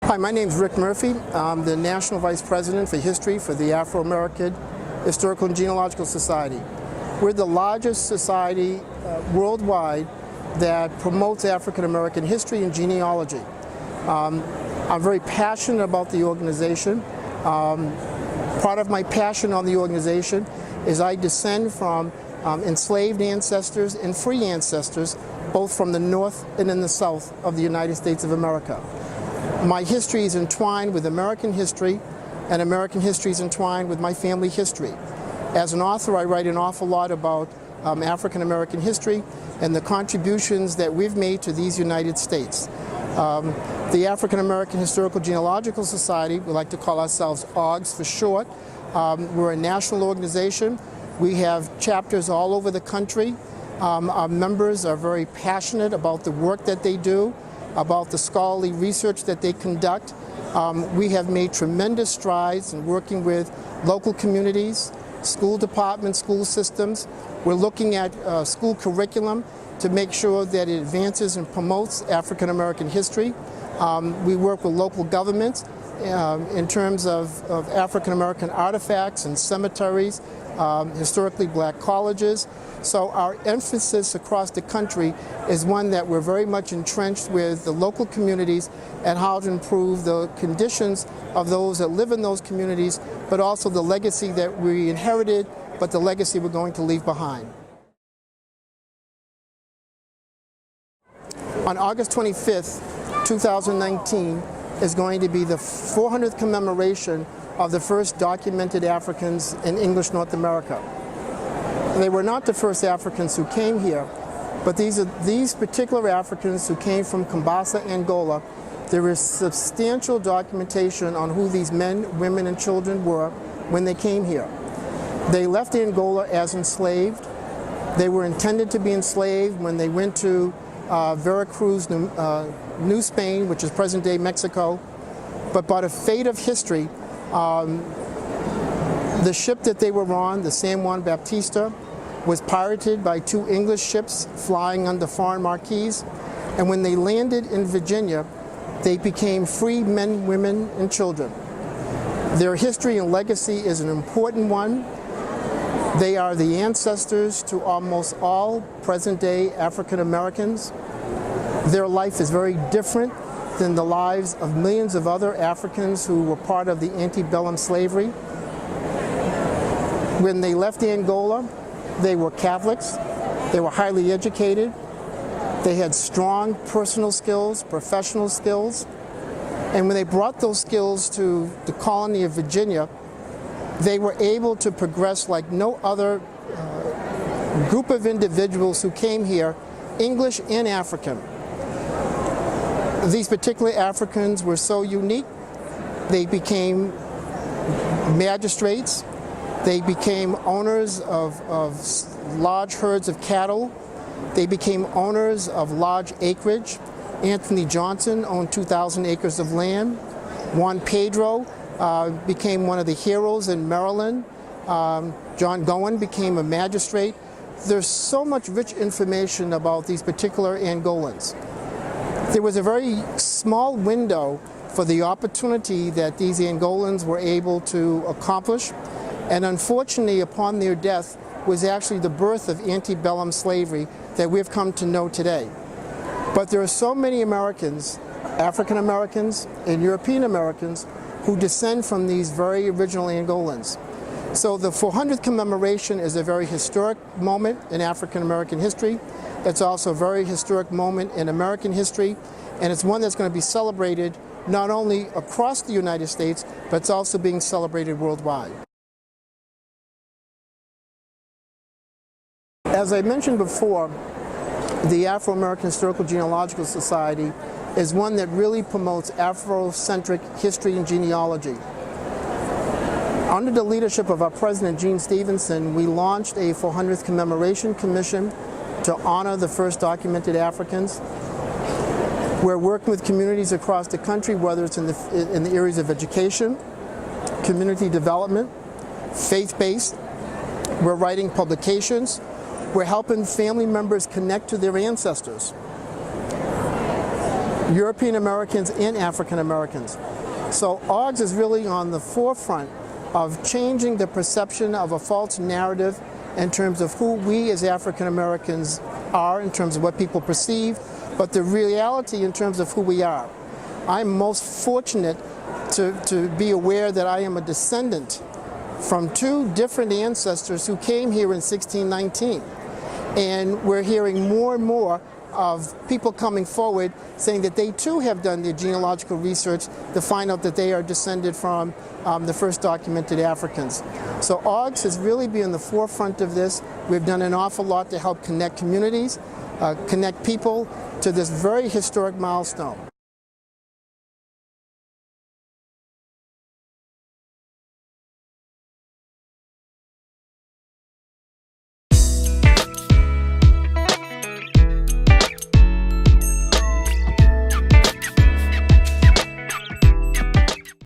Hi, my name is Rick Murphy. I'm the National Vice President for History for the Afro-American Historical and Genealogical Society. We're the largest society worldwide that promotes African-American history and genealogy. I'm very passionate about the organization. Part of my passion on the organization is I descend from enslaved ancestors and free ancestors, both from the north and in the south of the United States of America. My history is entwined with American history, and American history is entwined with my family history. As an author, I write an awful lot about African American history and the contributions that we've made to these United States. The African American Historical Genealogical Society, we like to call ourselves AAHGS for short. We're a national organization. We have chapters all over the country. Our members are very passionate about the work that they do, about the scholarly research that they conduct. We have made tremendous strides in working with local communities, school departments, school systems. We're looking at school curriculum to make sure that it advances and promotes African American history. We work with local governments in terms of African American artifacts and cemeteries, historically black colleges. So our emphasis across the country is one that we're very much entrenched with the local communities and how to improve the conditions of those that live in those communities, but also the legacy that we inherited, but the legacy we're going to leave behind. On August 25th, 2019 is going to be the 400th commemoration of the first documented Africans in English North America. They were not the first Africans who came here, but these particular Africans who came from Kambasa, Angola. There is substantial documentation on who these men, women, and children were when they came here. They left Angola as enslaved. They were intended to be enslaved when they went to Veracruz, New Spain, which is present-day Mexico. But by the fate of history, the ship that they were on, the San Juan Baptista, was pirated by two English ships flying under foreign marques. And when they landed in Virginia, they became free men, women, and children. Their history and legacy is an important one. They are the ancestors to almost all present-day African Americans. Their life is very different than the lives of millions of other Africans who were part of the antebellum slavery. When they left Angola, they were Catholics. They were highly educated. They had strong personal skills, professional skills. And when they brought those skills to the colony of Virginia, they were able to progress like no other group of individuals who came here, English and African. These particular Africans were so unique. They became magistrates. They became owners of large herds of cattle. They became owners of large acreage. Anthony Johnson owned 2,000 acres of land. Juan Pedro became one of the heroes in Maryland. John Gowen became a magistrate. There's so much rich information about these particular Angolans. There was a very small window for the opportunity that these Angolans were able to accomplish. And unfortunately, upon their death was actually the birth of antebellum slavery that we've come to know today. But there are so many Americans, African Americans and European Americans, who descend from these very original Angolans. So the 400th commemoration is a very historic moment in African American history. It's also a very historic moment in American history, and it's one that's going to be celebrated not only across the United States, but it's also being celebrated worldwide. As I mentioned before, the Afro-American Historical Genealogical Society is one that really promotes Afrocentric history and genealogy. Under the leadership of our president, Gene Stevenson, we launched a 400th Commemoration Commission to honor the first documented Africans. We're working with communities across the country, whether it's in the areas of education, community development, faith-based. We're writing publications. We're helping family members connect to their ancestors. European Americans and African Americans. So AAHGS is really on the forefront of changing the perception of a false narrative in terms of who we as African Americans are, in terms of what people perceive, but the reality in terms of who we are. I'm most fortunate to be aware that I am a descendant from two different ancestors who came here in 1619. And we're hearing more and more of people coming forward saying that they too have done their genealogical research to find out that they are descended from the first documented Africans. So AAHGS has really been in the forefront of this. We've done an awful lot to help connect communities, connect people to this very historic milestone.